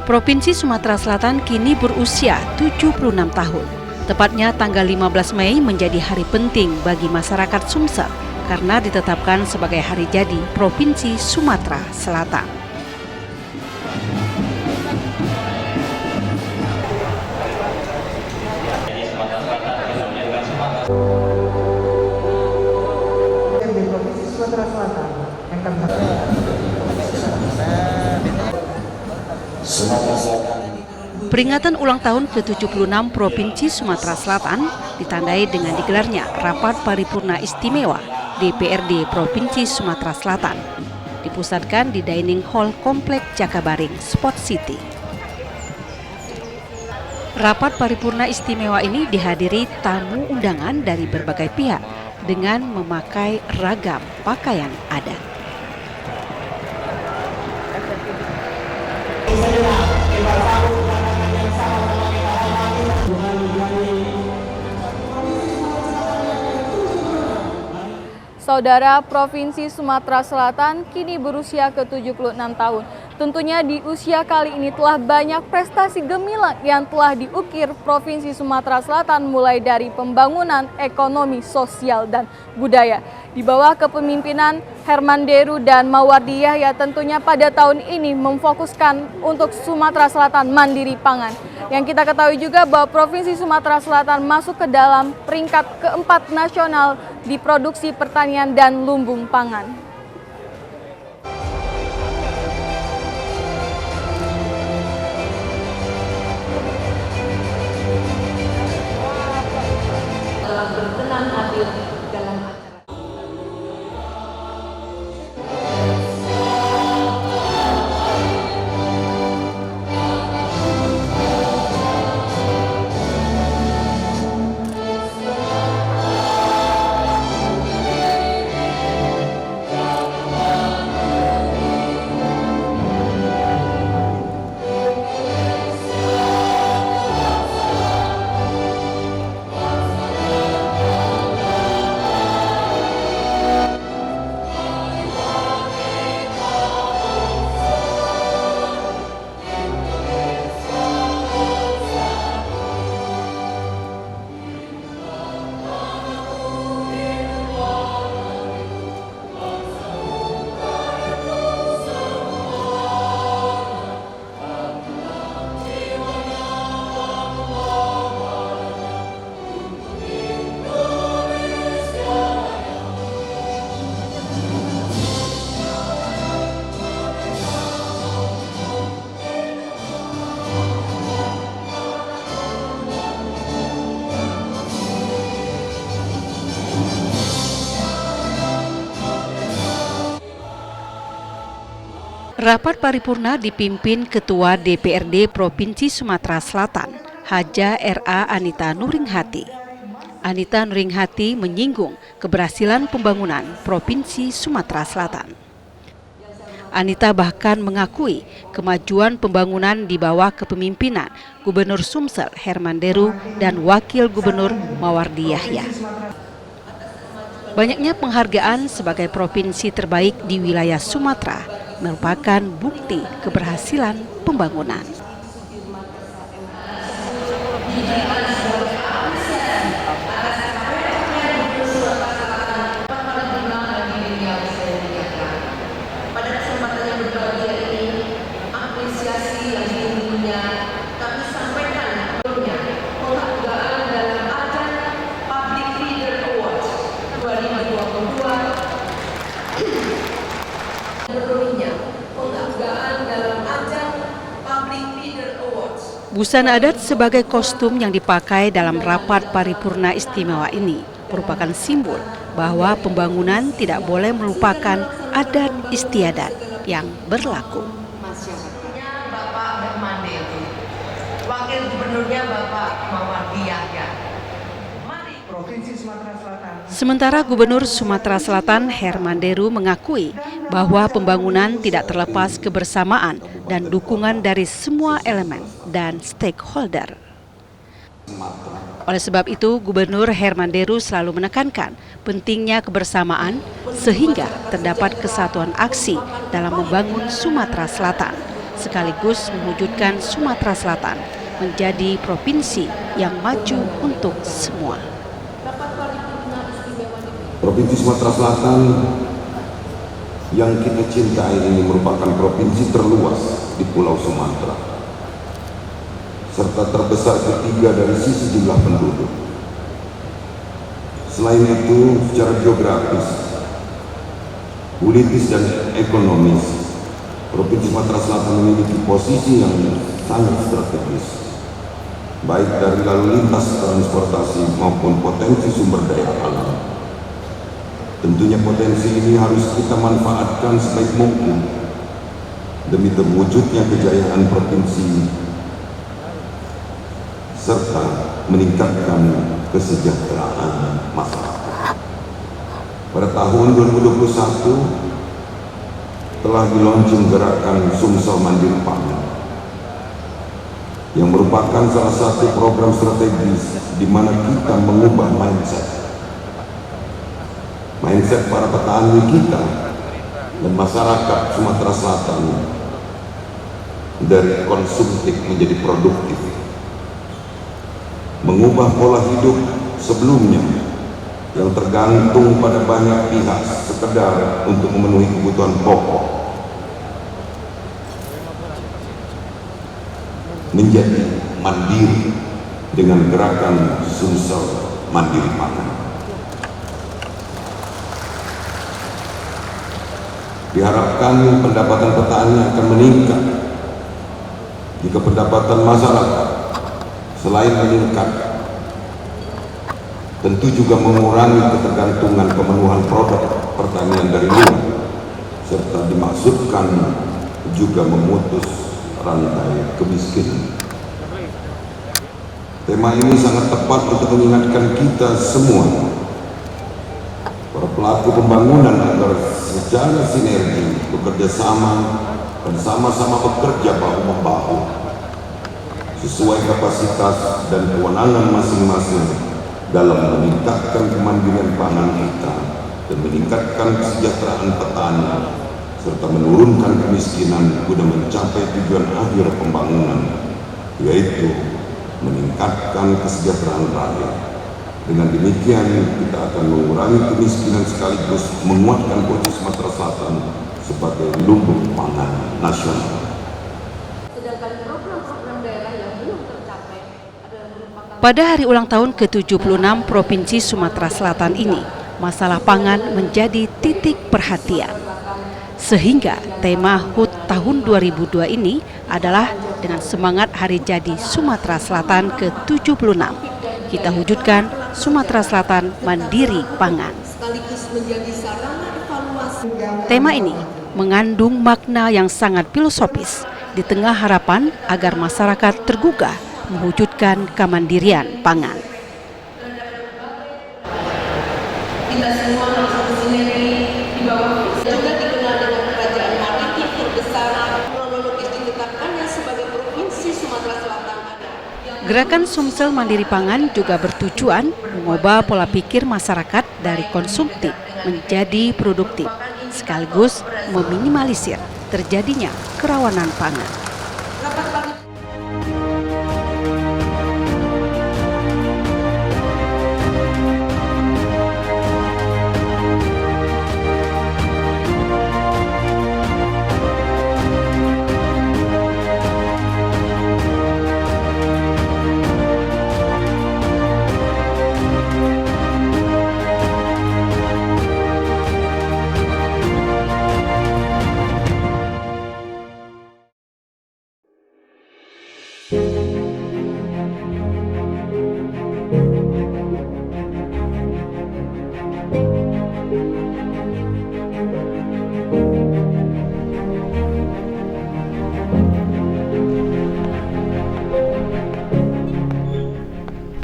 Provinsi Sumatera Selatan kini berusia 76 tahun. Tepatnya tanggal 15 Mei menjadi hari penting bagi masyarakat Sumsel karena ditetapkan sebagai hari jadi Provinsi Sumatera Selatan. Peringatan ulang tahun ke-76 Provinsi Sumatera Selatan ditandai dengan digelarnya Rapat Paripurna Istimewa DPRD Provinsi Sumatera Selatan, dipusatkan di Dining Hall Komplek Jakabaring Sport City. Rapat Paripurna Istimewa ini dihadiri tamu undangan dari berbagai pihak dengan memakai ragam pakaian adat. Saudara, Provinsi Sumatera Selatan kini berusia ke-76 tahun. Tentunya di usia kali ini telah banyak prestasi gemilang yang telah diukir Provinsi Sumatera Selatan mulai dari pembangunan ekonomi, sosial, dan budaya. Di bawah kepemimpinan Herman Deru dan Mawardi Yahya tentunya pada tahun ini memfokuskan untuk Sumatera Selatan mandiri pangan. Yang kita ketahui juga bahwa Provinsi Sumatera Selatan masuk ke dalam peringkat keempat nasional di produksi pertanian dan lumbung pangan. Telah berkenan hadir dalam acara. Rapat paripurna dipimpin Ketua DPRD Provinsi Sumatera Selatan, Haja R.A. Anita Nuringhati. Anita Nuringhati menyinggung keberhasilan pembangunan Provinsi Sumatera Selatan. Anita bahkan mengakui kemajuan pembangunan di bawah kepemimpinan Gubernur Sumsel Herman Deru dan Wakil Gubernur Mawardi Yahya. Banyaknya penghargaan sebagai provinsi terbaik di wilayah Sumatera merupakan bukti keberhasilan pembangunan. Pada kesempatan yang berbahagia ini, apresiasi yang tingginya kami sampaikan sebelumnya penghargaan dalam ajang Public Leader Awards 2022. Sebelumnya, penghargaan dalam ajang Public Leader Awards. Busana adat sebagai kostum yang dipakai dalam rapat paripurna istimewa ini merupakan simbol bahwa pembangunan tidak boleh melupakan adat istiadat yang berlaku. Masyarakatnya Bapak Herman Deru, Wakil Gubernurnya Bapak Mawardi Yahya. Provinsi Sumatera Selatan. Sementara Gubernur Sumatera Selatan Herman Deru mengakui bahwa pembangunan tidak terlepas kebersamaan dan dukungan dari semua elemen dan stakeholder. Oleh sebab itu, Gubernur Herman Deru selalu menekankan pentingnya kebersamaan sehingga terdapat kesatuan aksi dalam membangun Sumatera Selatan, sekaligus mewujudkan Sumatera Selatan menjadi provinsi yang maju untuk semua. Provinsi Sumatera Selatan yang kita cintai ini merupakan provinsi terluas di Pulau Sumatera, serta terbesar ketiga dari sisi jumlah penduduk. Selain itu, secara geografis, politis dan ekonomis, Provinsi Sumatera Selatan memiliki posisi yang sangat strategis, baik dari lalu lintas transportasi maupun potensi sumber daya alam. Tentunya potensi ini harus kita manfaatkan sebaik mungkin demi terwujudnya kejayaan provinsi serta meningkatkan kesejahteraan masyarakat. Pada tahun 2021 telah diluncurkan gerakan Sumsel Mandiri Pangan yang merupakan salah satu program strategis di mana kita mengubah mindset para petani kita dan masyarakat Sumatera Selatan dari konsumtif menjadi produktif, mengubah pola hidup sebelumnya yang tergantung pada banyak pihak sekedar untuk memenuhi kebutuhan pokok menjadi mandiri dengan gerakan Sumsel Mandiri Pangan. Diharapkan pendapatan petani akan meningkat jika pendapatan masyarakat selain meningkat tentu juga mengurangi ketergantungan pemenuhan produk pertanian dari luar, serta dimaksudkan juga memutus rantai kemiskinan. Tema ini sangat tepat untuk mengingatkan kita semua, para pelaku pembangunan, agar secara sinergi bekerja sama dan sama-sama bekerja bahu-membahu sesuai kapasitas dan kewenangan masing-masing dalam meningkatkan kemandirian pangan kita dan meningkatkan kesejahteraan petani serta menurunkan kemiskinan guna mencapai tujuan akhir pembangunan, yaitu meningkatkan kesejahteraan rakyat. Dengan demikian kita akan mengurangi kemiskinan sekaligus menguatkan posisi Sumatera Selatan sebagai lumbung pangan nasional. Pada hari ulang tahun ke-76 Provinsi Sumatera Selatan ini, masalah pangan menjadi titik perhatian. Sehingga tema HUT tahun 2002 ini adalah dengan semangat Hari Jadi Sumatera Selatan ke-76. Kita wujudkan Sumatera Selatan Mandiri Pangan. Tema ini mengandung makna yang sangat filosofis di tengah harapan agar masyarakat tergugah mewujudkan kemandirian pangan. Kita semua harus bersinergi di bawah juga dikenal dengan kerajaan maritim terbesar kronologis ditetapkannya sebagai Provinsi Sumatera Selatan. Gerakan Sumsel Mandiri Pangan juga bertujuan mengubah pola pikir masyarakat dari konsumtif menjadi produktif, sekaligus meminimalisir terjadinya kerawanan pangan.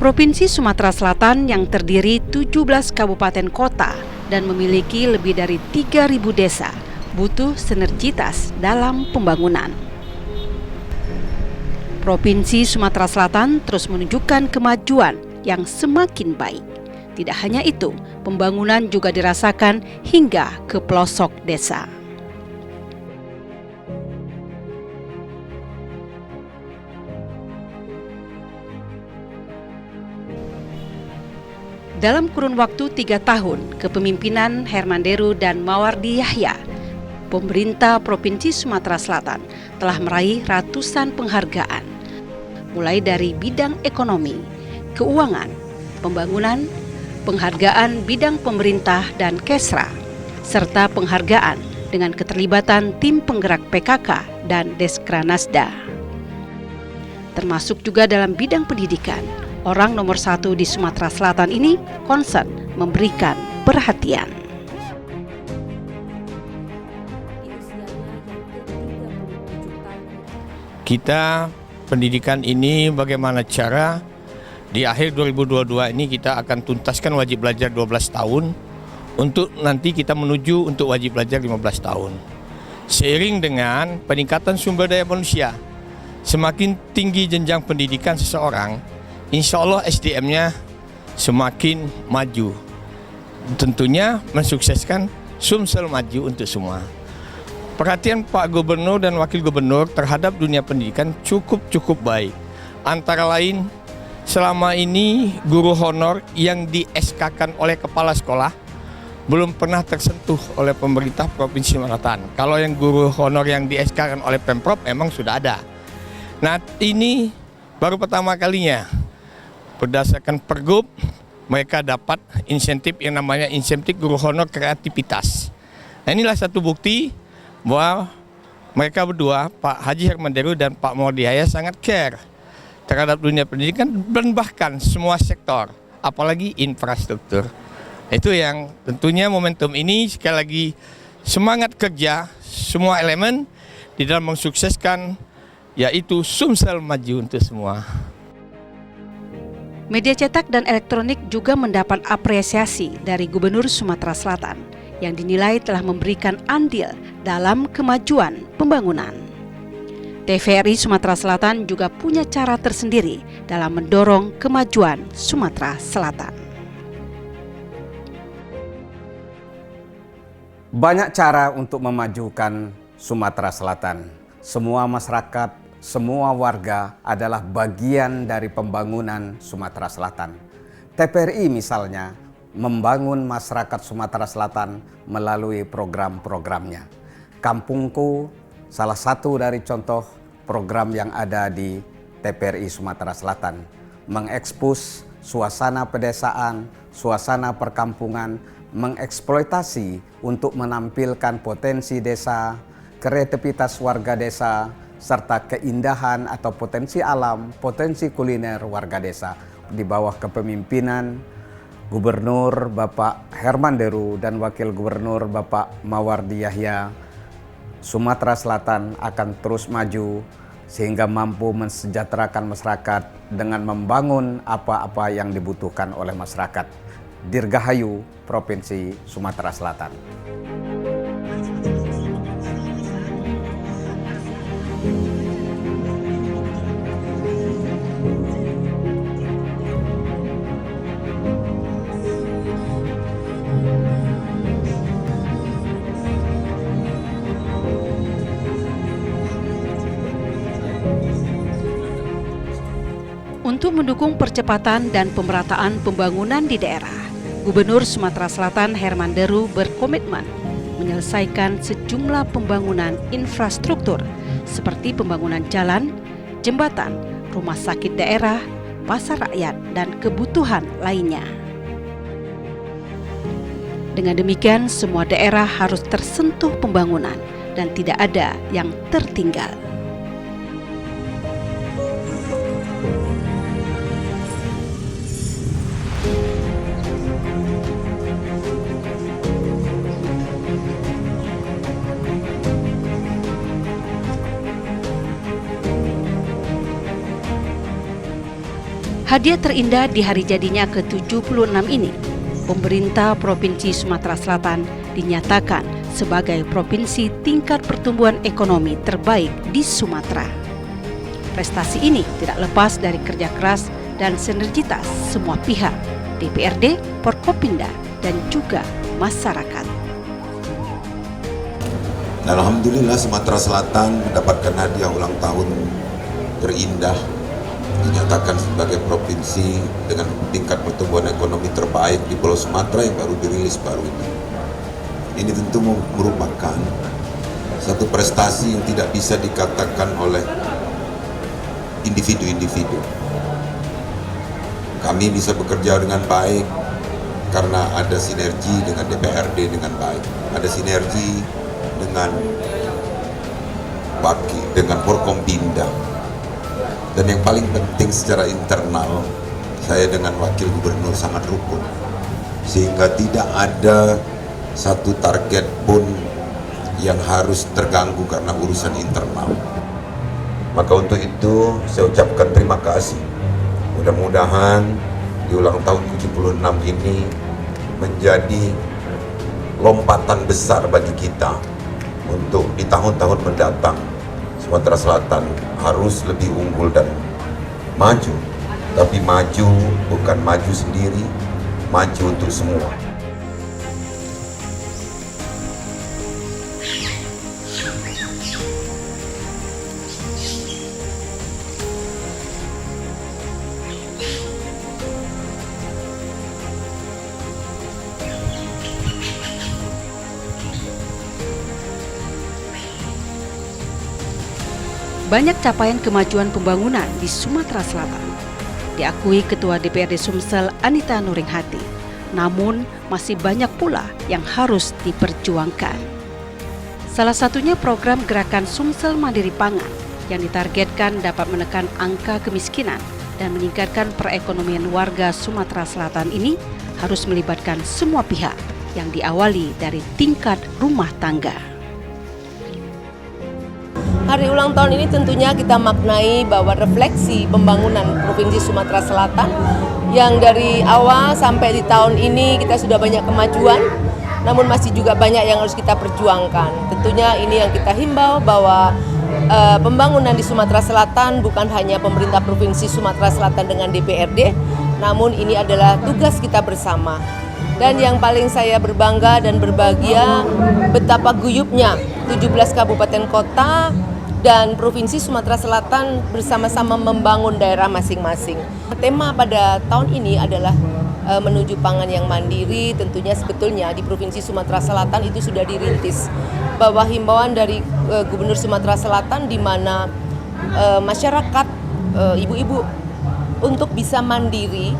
Provinsi Sumatera Selatan yang terdiri 17 kabupaten kota dan memiliki lebih dari 3.000 desa butuh sinergitas dalam pembangunan. Provinsi Sumatera Selatan terus menunjukkan kemajuan yang semakin baik. Tidak hanya itu, pembangunan juga dirasakan hingga ke pelosok desa. Dalam kurun waktu 3 tahun kepemimpinan Herman Deru dan Mawardi Yahya, pemerintah Provinsi Sumatera Selatan telah meraih ratusan penghargaan, mulai dari bidang ekonomi, keuangan, pembangunan, penghargaan bidang pemerintah dan Kesra, serta penghargaan dengan keterlibatan tim penggerak PKK dan Deskranasda. Termasuk juga dalam bidang pendidikan, orang nomor 1 di Sumatera Selatan ini concern memberikan perhatian. Kita pendidikan ini bagaimana cara di akhir 2022 ini kita akan tuntaskan wajib belajar 12 tahun untuk nanti kita menuju untuk wajib belajar 15 tahun. Seiring dengan peningkatan sumber daya manusia, semakin tinggi jenjang pendidikan seseorang, insya Allah SDM-nya semakin maju. Tentunya mensukseskan Sumsel maju untuk semua. Perhatian Pak Gubernur dan Wakil Gubernur terhadap dunia pendidikan cukup baik. Antara lain, selama ini guru honor yang di SK-kan oleh kepala sekolah belum pernah tersentuh oleh pemerintah Provinsi Selatan. Kalau yang guru honor yang di SK-kan oleh Pemprov memang sudah ada. Nah, ini baru pertama kalinya berdasarkan Pergub mereka dapat insentif yang namanya insentif guru honor kreativitas. Nah, inilah satu bukti bahwa mereka berdua, Pak Haji Herman Deru dan Pak Mawardi Yahya, sangat care terhadap dunia pendidikan dan bahkan semua sektor, apalagi infrastruktur. Itu yang tentunya momentum ini sekali lagi semangat kerja semua elemen di dalam mensukseskan yaitu Sumsel maju untuk semua. Media cetak dan elektronik juga mendapat apresiasi dari Gubernur Sumatera Selatan yang dinilai telah memberikan andil dalam kemajuan pembangunan. TVRI Sumatera Selatan juga punya cara tersendiri dalam mendorong kemajuan Sumatera Selatan. Banyak cara untuk memajukan Sumatera Selatan. Semua masyarakat, semua warga adalah bagian dari pembangunan Sumatera Selatan. TVRI misalnya membangun masyarakat Sumatera Selatan melalui program-programnya. Kampungku salah satu dari contoh program yang ada di TVRI Sumatera Selatan. Mengekspos suasana pedesaan, suasana perkampungan, mengeksploitasi untuk menampilkan potensi desa, kreativitas warga desa, serta keindahan atau potensi alam, potensi kuliner warga desa. Di bawah kepemimpinan Gubernur Bapak Herman Deru dan Wakil Gubernur Bapak Mawardi Yahya, Sumatera Selatan akan terus maju sehingga mampu mensejahterakan masyarakat dengan membangun apa-apa yang dibutuhkan oleh masyarakat. Dirgahayu, Provinsi Sumatera Selatan. Untuk mendukung percepatan dan pemerataan pembangunan di daerah, Gubernur Sumatera Selatan Herman Deru berkomitmen menyelesaikan sejumlah pembangunan infrastruktur seperti pembangunan jalan, jembatan, rumah sakit daerah, pasar rakyat, dan kebutuhan lainnya. Dengan demikian, semua daerah harus tersentuh pembangunan dan tidak ada yang tertinggal. Hadiah terindah di hari jadinya ke-76 ini, pemerintah Provinsi Sumatera Selatan dinyatakan sebagai provinsi tingkat pertumbuhan ekonomi terbaik di Sumatera. Prestasi ini tidak lepas dari kerja keras dan sinergitas semua pihak, DPRD, Forkopimda, dan juga masyarakat. Alhamdulillah Sumatera Selatan mendapatkan hadiah ulang tahun terindah dinyatakan sebagai provinsi dengan tingkat pertumbuhan ekonomi terbaik di Pulau Sumatera yang baru dirilis baru ini. Ini tentu merupakan satu prestasi yang tidak bisa dikatakan oleh individu-individu. Kami bisa bekerja dengan baik karena ada sinergi dengan DPRD dengan baik, ada sinergi dengan dengan Forkompinda. Dan yang paling penting secara internal, saya dengan Wakil Gubernur sangat rukun, sehingga tidak ada satu target pun yang harus terganggu karena urusan internal. Maka untuk itu saya ucapkan terima kasih. Mudah-mudahan di ulang tahun 76 ini menjadi lompatan besar bagi kita untuk di tahun-tahun mendatang Sumatera Selatan harus lebih unggul dan maju. Tapi maju bukan maju sendiri, maju untuk semua. Banyak capaian kemajuan pembangunan di Sumatera Selatan, diakui Ketua DPRD Sumsel Anita Nuringhati. Namun, masih banyak pula yang harus diperjuangkan. Salah satunya program Gerakan Sumsel Mandiri Pangan yang ditargetkan dapat menekan angka kemiskinan dan meningkatkan perekonomian warga Sumatera Selatan ini harus melibatkan semua pihak yang diawali dari tingkat rumah tangga. Hari ulang tahun ini tentunya kita maknai bahwa refleksi pembangunan Provinsi Sumatera Selatan yang dari awal sampai di tahun ini kita sudah banyak kemajuan, namun masih juga banyak yang harus kita perjuangkan. Tentunya ini yang kita himbau bahwa pembangunan di Sumatera Selatan bukan hanya pemerintah Provinsi Sumatera Selatan dengan DPRD, namun ini adalah tugas kita bersama. Dan yang paling saya berbangga dan berbahagia betapa guyupnya 17 kabupaten kota dan Provinsi Sumatera Selatan bersama-sama membangun daerah masing-masing. Tema pada tahun ini adalah menuju pangan yang mandiri. Tentunya sebetulnya di Provinsi Sumatera Selatan itu sudah dirintis bahwa himbauan dari Gubernur Sumatera Selatan di mana masyarakat ibu-ibu untuk bisa mandiri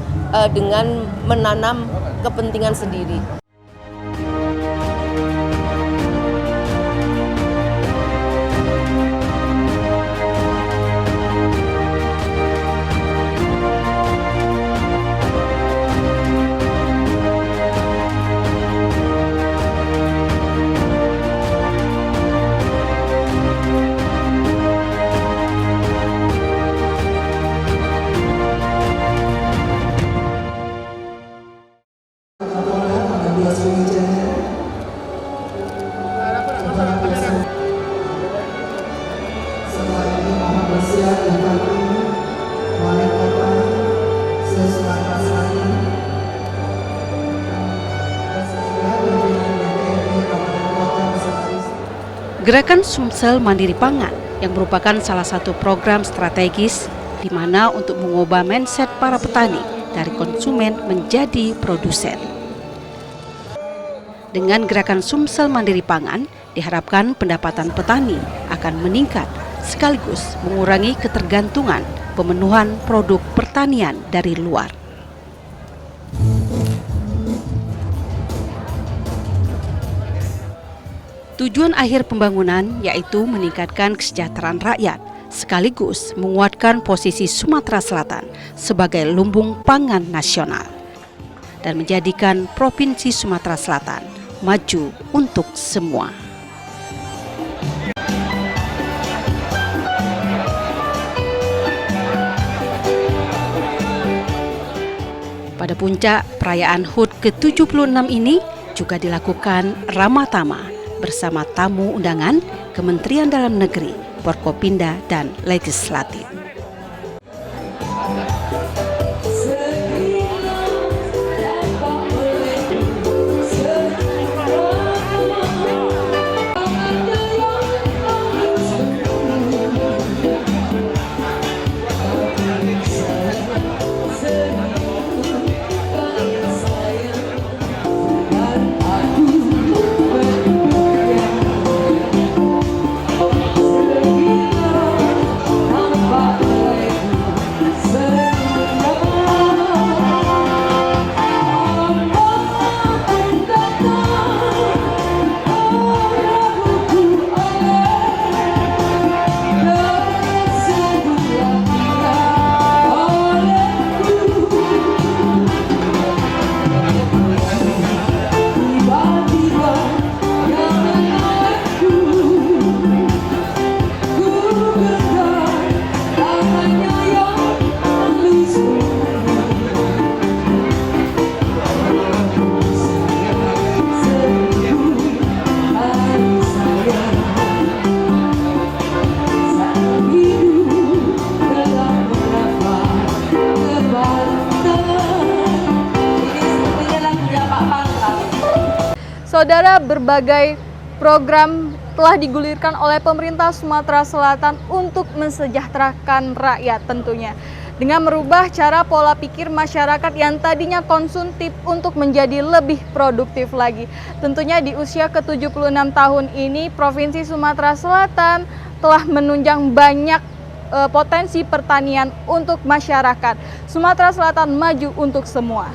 dengan menanam kepentingan sendiri. Gerakan Sumsel Mandiri Pangan yang merupakan salah satu program strategis di mana untuk mengubah mindset para petani dari konsumen menjadi produsen. Dengan gerakan Sumsel Mandiri Pangan, diharapkan pendapatan petani akan meningkat sekaligus mengurangi ketergantungan pemenuhan produk pertanian dari luar. Tujuan akhir pembangunan yaitu meningkatkan kesejahteraan rakyat, sekaligus menguatkan posisi Sumatera Selatan sebagai lumbung pangan nasional dan menjadikan Provinsi Sumatera Selatan maju untuk semua. Pada puncak perayaan HUT ke-76 ini juga dilakukan Ramah Tamah bersama tamu undangan Kementerian Dalam Negeri, Forkompinda, dan Legislatif. Saudara, berbagai program telah digulirkan oleh pemerintah Sumatera Selatan untuk mensejahterakan rakyat tentunya. Dengan merubah cara pola pikir masyarakat yang tadinya konsumtif untuk menjadi lebih produktif lagi. Tentunya di usia ke-76 tahun ini, Provinsi Sumatera Selatan telah menunjang banyak potensi pertanian untuk masyarakat. Sumatera Selatan maju untuk semua.